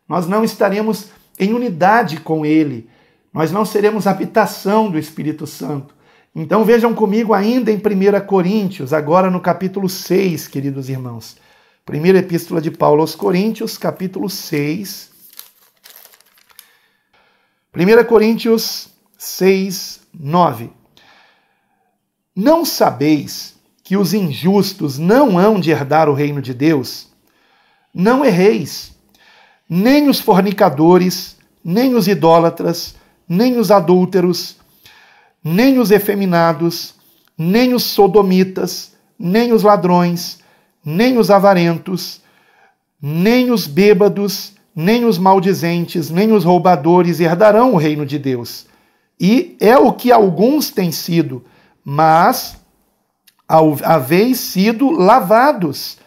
Nós não estaremos em unidade com Ele, nós não seremos habitação do Espírito Santo. Então vejam comigo ainda em 1 Coríntios, agora no capítulo 6, queridos irmãos. Primeira epístola de Paulo aos Coríntios, capítulo 6. 1 Coríntios 6, 9. Não sabeis que os injustos não hão de herdar o reino de Deus? Não erreis, nem os fornicadores, nem os idólatras, nem os adúlteros, nem os efeminados, nem os sodomitas, nem os ladrões, nem os avarentos, nem os bêbados, nem os maldizentes, nem os roubadores herdarão o reino de Deus. E é o que alguns têm sido, mas haveis sido lavados,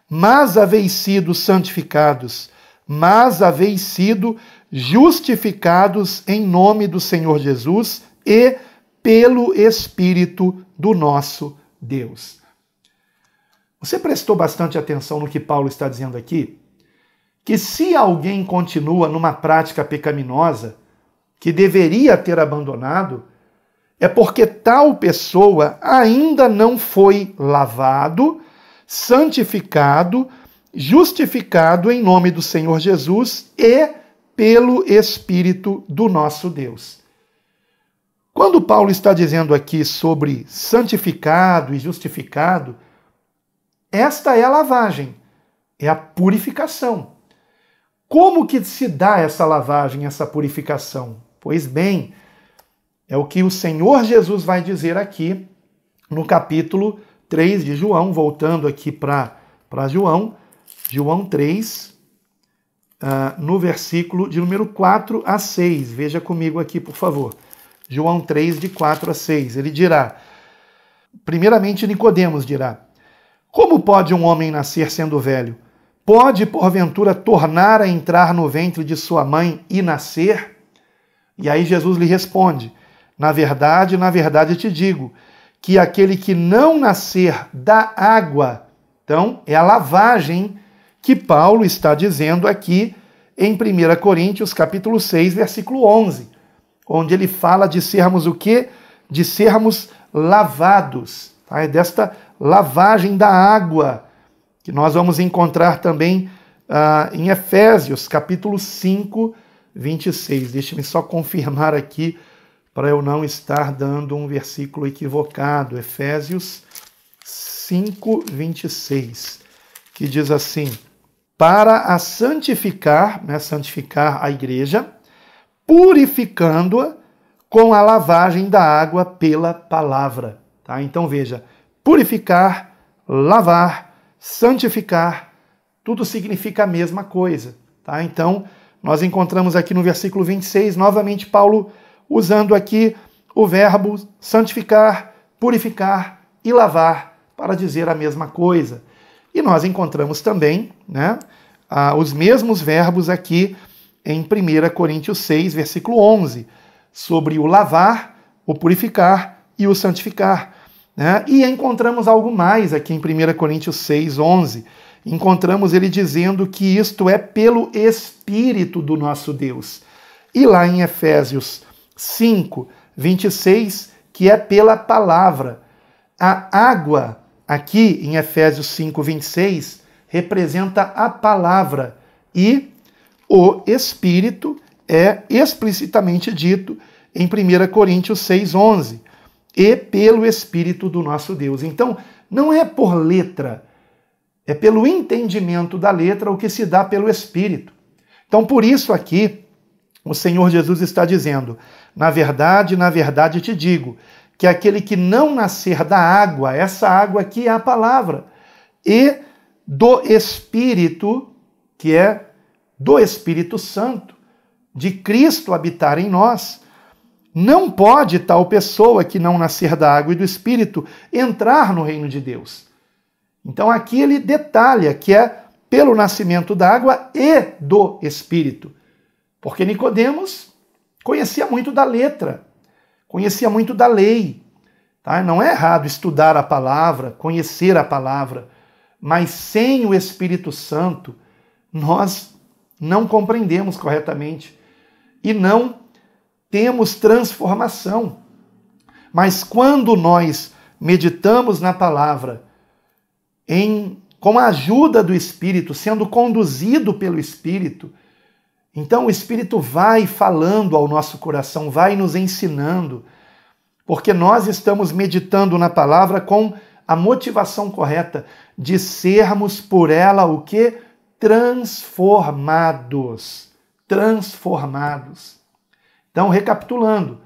mas haveis sido santificados, mas haveis sido justificados em nome do Senhor Jesus e pelo Espírito do nosso Deus. Você prestou bastante atenção no que Paulo está dizendo aqui? Que se alguém continua numa prática pecaminosa que deveria ter abandonado, é porque tal pessoa ainda não foi lavado, santificado, justificado em nome do Senhor Jesus e pelo Espírito do nosso Deus. Quando Paulo está dizendo aqui sobre santificado e justificado, esta é a lavagem, é a purificação. Como que se dá essa lavagem, essa purificação? Pois bem, é o que o Senhor Jesus vai dizer aqui no capítulo 3 de João, voltando aqui para João 3, no versículo de número 4 a 6. Veja comigo aqui, por favor. João 3, de 4 a 6. Ele dirá, primeiramente Nicodemos dirá, como pode um homem nascer sendo velho? Pode, porventura, tornar a entrar no ventre de sua mãe e nascer? E aí Jesus lhe responde, na verdade te digo, que aquele que não nascer da água, então é a lavagem que Paulo está dizendo aqui em 1 Coríntios capítulo 6, versículo 11, onde ele fala de sermos o quê? De sermos lavados. Tá? É desta lavagem da água que nós vamos encontrar também em Efésios capítulo 5, 26. Deixe-me só confirmar aqui para eu não estar dando um versículo equivocado. Efésios 5, 26, que diz assim, para a santificar, santificar a igreja, purificando-a com a lavagem da água pela palavra. Tá? Então veja, purificar, lavar, santificar, tudo significa a mesma coisa. Tá? Então, nós encontramos aqui no versículo 26, novamente Paulo usando aqui o verbo santificar, purificar e lavar para dizer a mesma coisa. E nós encontramos também os mesmos verbos aqui em 1 Coríntios 6, versículo 11, sobre o lavar, o purificar e o santificar. E encontramos algo mais aqui em 1 Coríntios 6, 11. Encontramos ele dizendo que isto é pelo Espírito do nosso Deus. E lá em Efésios 5, 26, que é pela palavra. A água, aqui em Efésios 5, 26, representa a palavra. E o Espírito é explicitamente dito em 1 Coríntios 6, 11. E pelo Espírito do nosso Deus. Então, não é por letra, é pelo entendimento da letra o que se dá pelo Espírito. Então, por isso aqui, o Senhor Jesus está dizendo, na verdade te digo, que aquele que não nascer da água, essa água aqui é a palavra, e do Espírito, que é do Espírito Santo, de Cristo habitar em nós, não pode tal pessoa que não nascer da água e do Espírito entrar no reino de Deus. Então aqui ele detalha que é pelo nascimento da água e do Espírito. Porque Nicodemos conhecia muito da letra, conhecia muito da lei. Tá? Não é errado estudar a palavra, conhecer a palavra, mas sem o Espírito Santo nós não compreendemos corretamente e não temos transformação. Mas quando nós meditamos na palavra com a ajuda do Espírito, sendo conduzido pelo Espírito, então o Espírito vai falando ao nosso coração, vai nos ensinando, porque nós estamos meditando na palavra com a motivação correta de sermos por ela o quê? Transformados. Transformados. Então, recapitulando,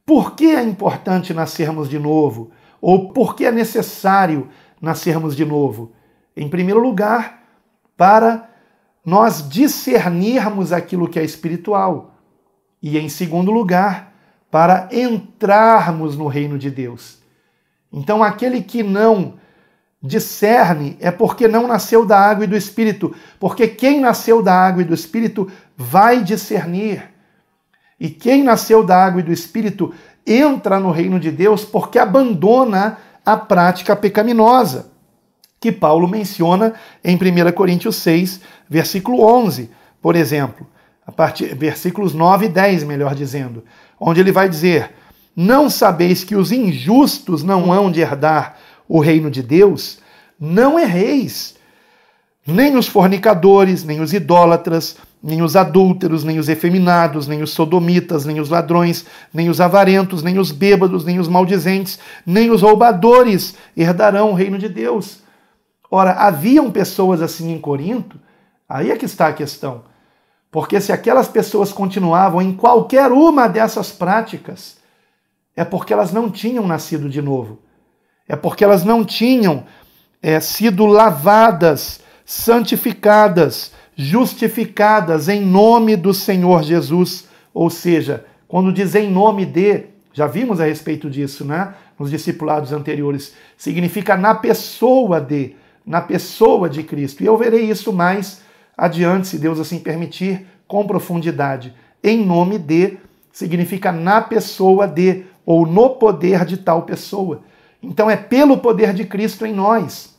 por que é importante nascermos de novo? Ou por que é necessário nascermos de novo? Em primeiro lugar, para nós discernirmos aquilo que é espiritual. E em segundo lugar, para entrarmos no reino de Deus. Então, aquele que não discerne é porque não nasceu da água e do Espírito. Porque quem nasceu da água e do Espírito vai discernir. E quem nasceu da água e do Espírito entra no reino de Deus porque abandona a prática pecaminosa, que Paulo menciona em 1 Coríntios 6, versículo 11, por exemplo, versículos 9 e 10, melhor dizendo, onde ele vai dizer: não sabeis que os injustos não hão de herdar o reino de Deus? Não erreis, nem os fornicadores, nem os idólatras, nem os adúlteros, nem os efeminados, nem os sodomitas, nem os ladrões, nem os avarentos, nem os bêbados, nem os maldizentes, nem os roubadores herdarão o reino de Deus. Ora, haviam pessoas assim em Corinto? Aí é que está a questão. Porque se aquelas pessoas continuavam em qualquer uma dessas práticas, é porque elas não tinham nascido de novo. É porque elas não tinham sido lavadas, santificadas, justificadas em nome do Senhor Jesus. Ou seja, quando diz em nome de, já vimos a respeito disso, né? Nos discipulados anteriores, significa na pessoa de Cristo. E eu verei isso mais adiante, se Deus assim permitir, com profundidade. Em nome de significa na pessoa de, ou no poder de tal pessoa. Então é pelo poder de Cristo em nós.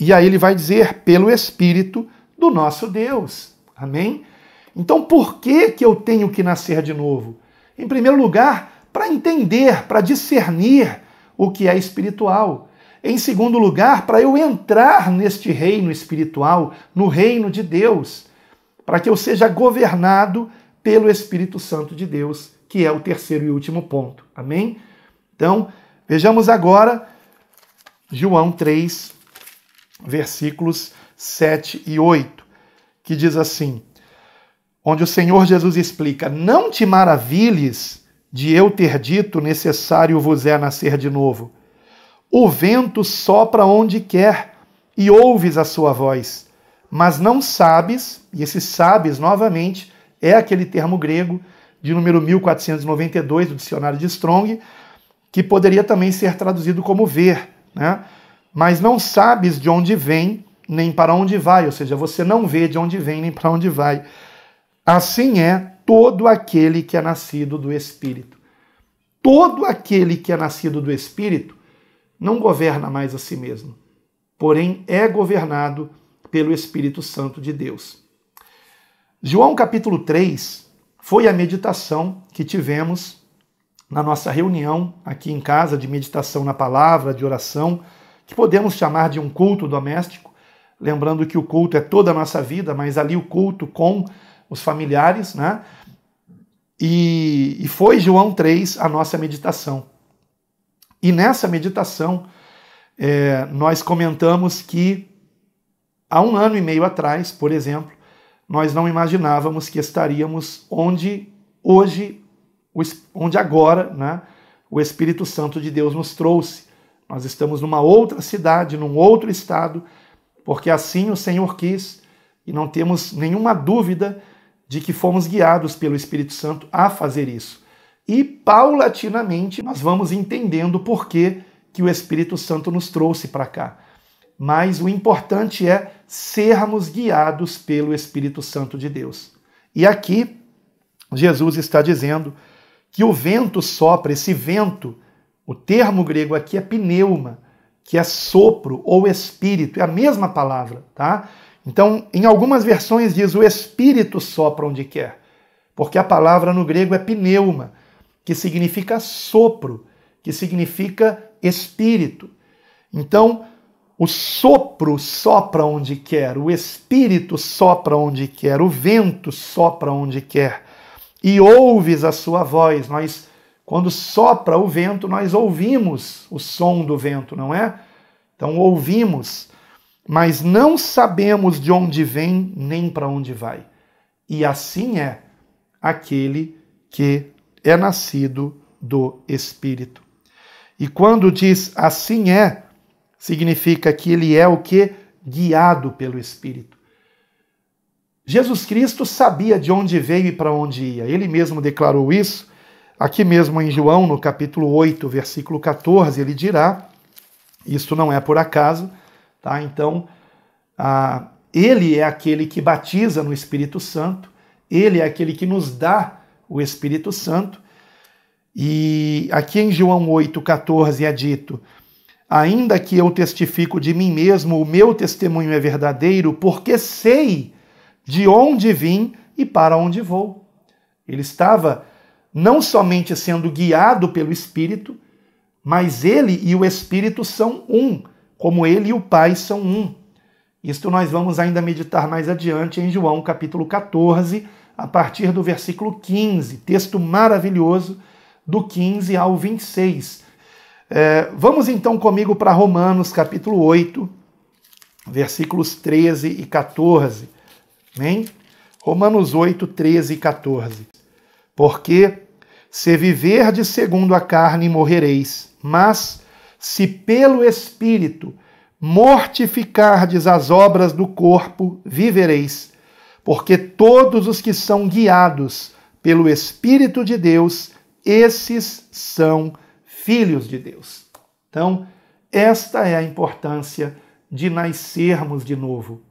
E aí ele vai dizer, pelo Espírito do nosso Deus. Amém? Então por que eu tenho que nascer de novo? Em primeiro lugar, para entender, para discernir o que é espiritual. Em segundo lugar, para eu entrar neste reino espiritual, no reino de Deus, para que eu seja governado pelo Espírito Santo de Deus, que é o terceiro e último ponto. Amém? Então, vejamos agora João 3, versículos 7 e 8, que diz assim, onde o Senhor Jesus explica: não te maravilhes de eu ter dito, necessário vos é nascer de novo. O vento sopra onde quer e ouves a sua voz, mas não sabes, e esse sabes, novamente, é aquele termo grego de número 1492 do dicionário de Strong, que poderia também ser traduzido como ver, né? Mas não sabes de onde vem, nem para onde vai, ou seja, você não vê de onde vem nem para onde vai. Assim é todo aquele que é nascido do Espírito. Todo aquele que é nascido do Espírito não governa mais a si mesmo, porém é governado pelo Espírito Santo de Deus. João capítulo 3 foi a meditação que tivemos na nossa reunião aqui em casa de meditação na palavra, de oração, que podemos chamar de um culto doméstico, lembrando que o culto é toda a nossa vida, mas ali o culto com os familiares, né? E foi João 3 a nossa meditação. E nessa meditação, nós comentamos que há 1 ano e meio atrás, por exemplo, nós não imaginávamos que estaríamos onde agora, né, o Espírito Santo de Deus nos trouxe. Nós estamos numa outra cidade, num outro estado, porque assim o Senhor quis, e não temos nenhuma dúvida de que fomos guiados pelo Espírito Santo a fazer isso. E, paulatinamente, nós vamos entendendo por que o Espírito Santo nos trouxe para cá. Mas o importante é sermos guiados pelo Espírito Santo de Deus. E aqui, Jesus está dizendo que o vento sopra, esse vento, o termo grego aqui é pneuma, que é sopro ou espírito, é a mesma palavra, tá? Então, em algumas versões diz o Espírito sopra onde quer, porque a palavra no grego é pneuma, que significa sopro, que significa espírito. Então, o sopro sopra onde quer, o Espírito sopra onde quer, o vento sopra onde quer. E ouves a sua voz. Quando sopra o vento, nós ouvimos o som do vento, não é? Então ouvimos, mas não sabemos de onde vem nem para onde vai. E assim é aquele que é nascido do Espírito. E quando diz assim é, significa que ele é o quê? Guiado pelo Espírito. Jesus Cristo sabia de onde veio e para onde ia. Ele mesmo declarou isso. Aqui mesmo em João, no capítulo 8, versículo 14, ele dirá, isso não é por acaso, tá? Então, ele é aquele que batiza no Espírito Santo, ele é aquele que nos dá o Espírito Santo. E aqui em João 8, 14 é dito, ainda que eu testifico de mim mesmo, o meu testemunho é verdadeiro, porque sei de onde vim e para onde vou. Ele estava não somente sendo guiado pelo Espírito, mas ele e o Espírito são um, como ele e o Pai são um. Isto nós vamos ainda meditar mais adiante em João capítulo 14, a partir do versículo 15, texto maravilhoso do 15 ao 26. Vamos então comigo para Romanos capítulo 8, versículos 13 e 14. Amém? Romanos 8, 13 e 14. Porque se viverdes segundo a carne, morrereis, mas se pelo Espírito mortificardes as obras do corpo, vivereis. Porque todos os que são guiados pelo Espírito de Deus, esses são filhos de Deus. Então, esta é a importância de nascermos de novo.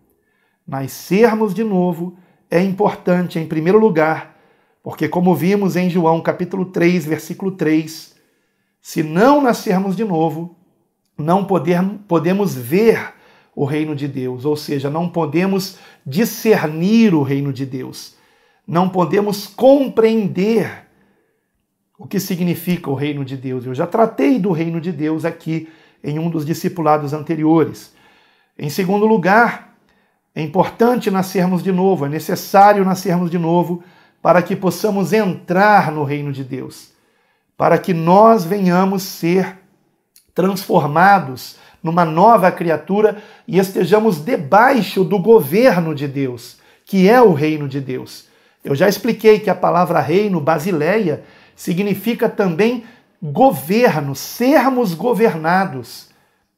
Nascermos de novo é importante, em primeiro lugar, porque como vimos em João capítulo 3, versículo 3, se não nascermos de novo, não podemos ver o reino de Deus, ou seja, não podemos discernir o reino de Deus, não podemos compreender o que significa o reino de Deus. Eu já tratei do reino de Deus aqui em um dos discipulados anteriores. Em segundo lugar, é importante nascermos de novo, é necessário nascermos de novo para que possamos entrar no reino de Deus, para que nós venhamos ser transformados numa nova criatura e estejamos debaixo do governo de Deus, que é o reino de Deus. Eu já expliquei que a palavra reino, basileia, significa também governo, sermos governados,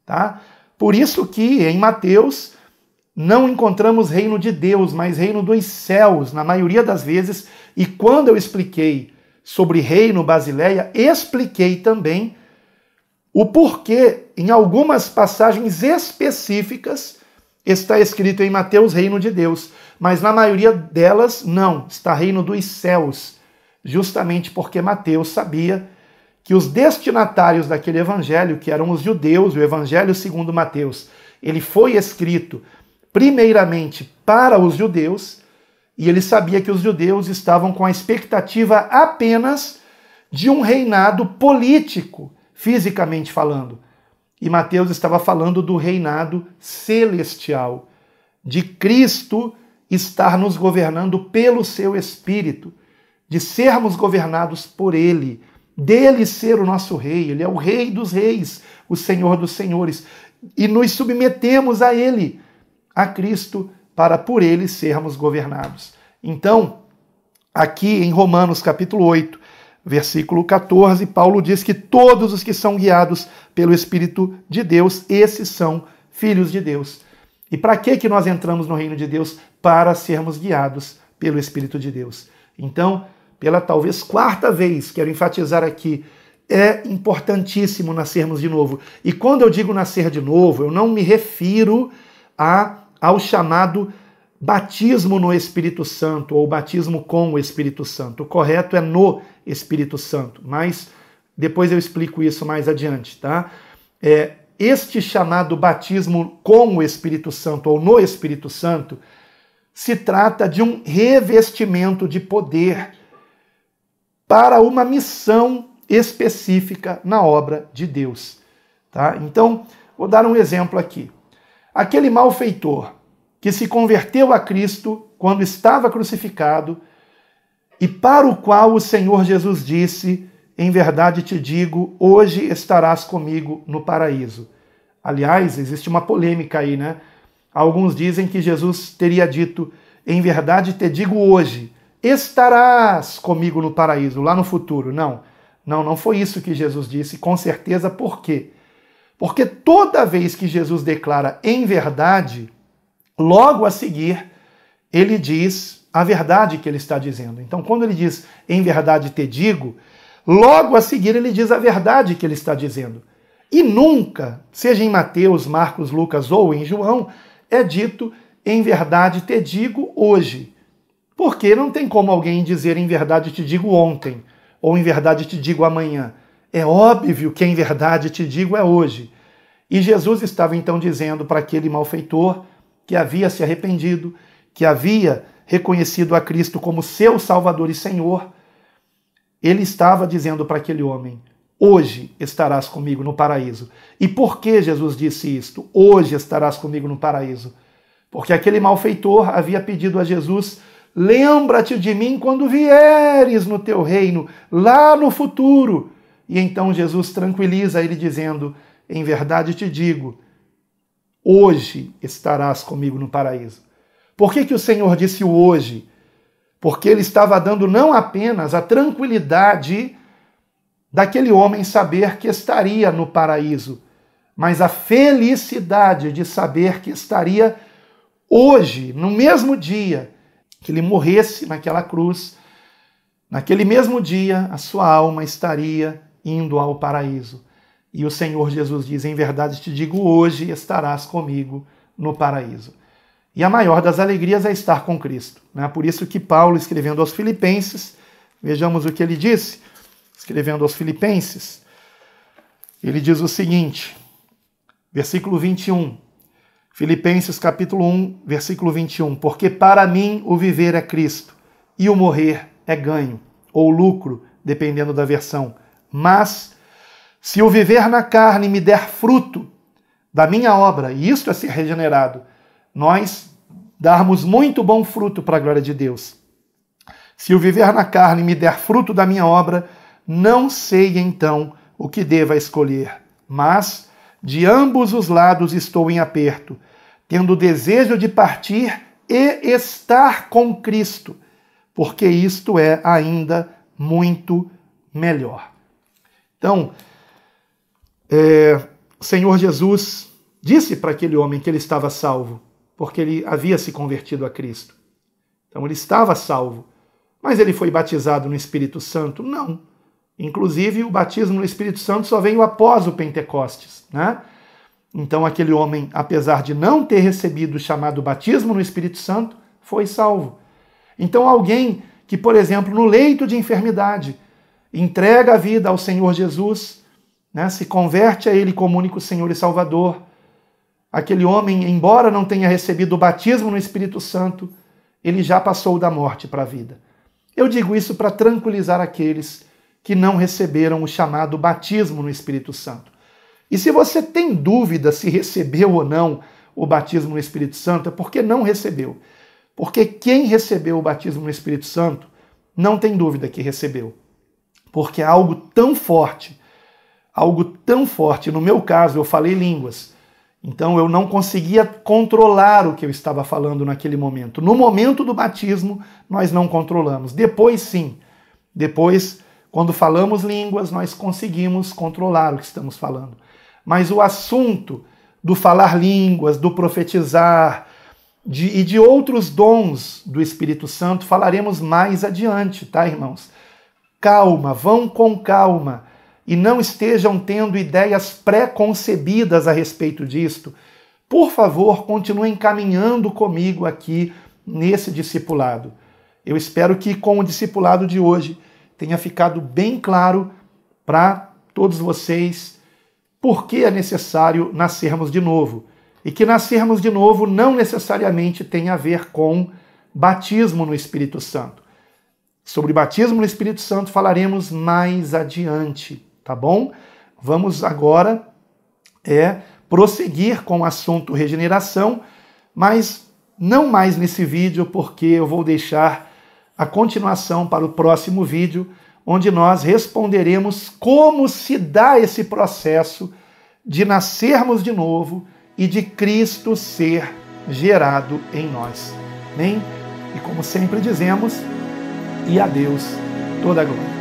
tá? Por isso que em Mateus não encontramos reino de Deus, mas reino dos céus, na maioria das vezes. E quando eu expliquei sobre reino basileia, expliquei também o porquê, em algumas passagens específicas, está escrito em Mateus reino de Deus, mas na maioria delas não, está reino dos céus, justamente porque Mateus sabia que os destinatários daquele evangelho, que eram os judeus, o evangelho segundo Mateus, ele foi escrito primeiramente para os judeus, e ele sabia que os judeus estavam com a expectativa apenas de um reinado político, fisicamente falando. E Mateus estava falando do reinado celestial, de Cristo estar nos governando pelo seu Espírito, de sermos governados por Ele, dele ser o nosso rei. Ele é o Rei dos reis, o Senhor dos senhores, e nos submetemos a Ele, a Cristo, para por Ele sermos governados. Então, aqui em Romanos capítulo 8, versículo 14, Paulo diz que todos os que são guiados pelo Espírito de Deus, esses são filhos de Deus. E para que nós entramos no reino de Deus? Para sermos guiados pelo Espírito de Deus. Então, pela talvez quarta vez, quero enfatizar aqui, é importantíssimo nascermos de novo. E quando eu digo nascer de novo, eu não me refiro ao chamado batismo no Espírito Santo ou batismo com o Espírito Santo. O correto é no Espírito Santo, mas depois eu explico isso mais adiante, tá? Este chamado batismo com o Espírito Santo ou no Espírito Santo se trata de um revestimento de poder para uma missão específica na obra de Deus, tá? Então, vou dar um exemplo aqui. Aquele malfeitor que se converteu a Cristo quando estava crucificado e para o qual o Senhor Jesus disse: em verdade te digo, hoje estarás comigo no paraíso. Aliás, existe uma polêmica aí, né? Alguns dizem que Jesus teria dito: em verdade te digo hoje, estarás comigo no paraíso, lá no futuro. Não foi isso que Jesus disse, com certeza. Por quê? Porque toda vez que Jesus declara em verdade, logo a seguir, ele diz a verdade que ele está dizendo. Então, quando ele diz em verdade te digo, logo a seguir ele diz a verdade que ele está dizendo. E nunca, seja em Mateus, Marcos, Lucas ou em João, é dito em verdade te digo hoje. Porque não tem como alguém dizer em verdade te digo ontem, ou em verdade te digo amanhã. É óbvio que em verdade te digo é hoje. E Jesus estava então dizendo para aquele malfeitor que havia se arrependido, que havia reconhecido a Cristo como seu Salvador e Senhor, ele estava dizendo para aquele homem: hoje estarás comigo no paraíso. E por que Jesus disse isto? Hoje estarás comigo no paraíso. Porque aquele malfeitor havia pedido a Jesus: lembra-te de mim quando vieres no teu reino, lá no futuro. E então Jesus tranquiliza ele dizendo: em verdade te digo, hoje estarás comigo no paraíso. Por que o Senhor disse hoje? Porque ele estava dando não apenas a tranquilidade daquele homem saber que estaria no paraíso, mas a felicidade de saber que estaria hoje, no mesmo dia que ele morresse naquela cruz, naquele mesmo dia a sua alma estaria indo ao paraíso. E o Senhor Jesus diz: em verdade te digo, hoje estarás comigo no paraíso. E a maior das alegrias é estar com Cristo, né? Por isso que Paulo, escrevendo aos Filipenses, vejamos o que ele disse, escrevendo aos Filipenses, ele diz o seguinte, versículo 21, Filipenses capítulo 1, versículo 21, porque para mim o viver é Cristo e o morrer é ganho, ou lucro, dependendo da versão. Mas se o viver na carne me der fruto da minha obra, e isto é ser regenerado, nós darmos muito bom fruto para a glória de Deus. Se o viver na carne me der fruto da minha obra, não sei então o que deva escolher, mas de ambos os lados estou em aperto, tendo o desejo de partir e estar com Cristo, porque isto é ainda muito melhor. Então, o Senhor Jesus disse para aquele homem que ele estava salvo, porque ele havia se convertido a Cristo. Então ele estava salvo. Mas ele foi batizado no Espírito Santo? Não. Inclusive o batismo no Espírito Santo só veio após o Pentecostes, né? Então aquele homem, apesar de não ter recebido o chamado batismo no Espírito Santo, foi salvo. Então alguém que, por exemplo, no leito de enfermidade, entrega a vida ao Senhor Jesus, né, se converte a Ele como único Senhor e Salvador, aquele homem, embora não tenha recebido o batismo no Espírito Santo, ele já passou da morte para a vida. Eu digo isso para tranquilizar aqueles que não receberam o chamado batismo no Espírito Santo. E se você tem dúvida se recebeu ou não o batismo no Espírito Santo, é porque não recebeu. Porque quem recebeu o batismo no Espírito Santo não tem dúvida que recebeu. Porque é algo tão forte. No meu caso, eu falei línguas. Então eu não conseguia controlar o que eu estava falando naquele momento. No momento do batismo, nós não controlamos. Depois sim. Depois, Quando falamos línguas, nós conseguimos controlar o que estamos falando. Mas o assunto do falar línguas, do profetizar e de outros dons do Espírito Santo falaremos mais adiante, tá, irmãos? Calma, vão com calma e não estejam tendo ideias pré-concebidas a respeito disto. Por favor, continuem caminhando comigo aqui nesse discipulado. Eu espero que com o discipulado de hoje tenha ficado bem claro para todos vocês por que é necessário nascermos de novo. E que nascermos de novo não necessariamente tem a ver com batismo no Espírito Santo. Sobre batismo no Espírito Santo falaremos mais adiante, tá bom? Vamos agora prosseguir com o assunto regeneração, mas não mais nesse vídeo, porque eu vou deixar a continuação para o próximo vídeo, onde nós responderemos como se dá esse processo de nascermos de novo e de Cristo ser gerado em nós. Amém? E como sempre dizemos, e a Deus toda a glória.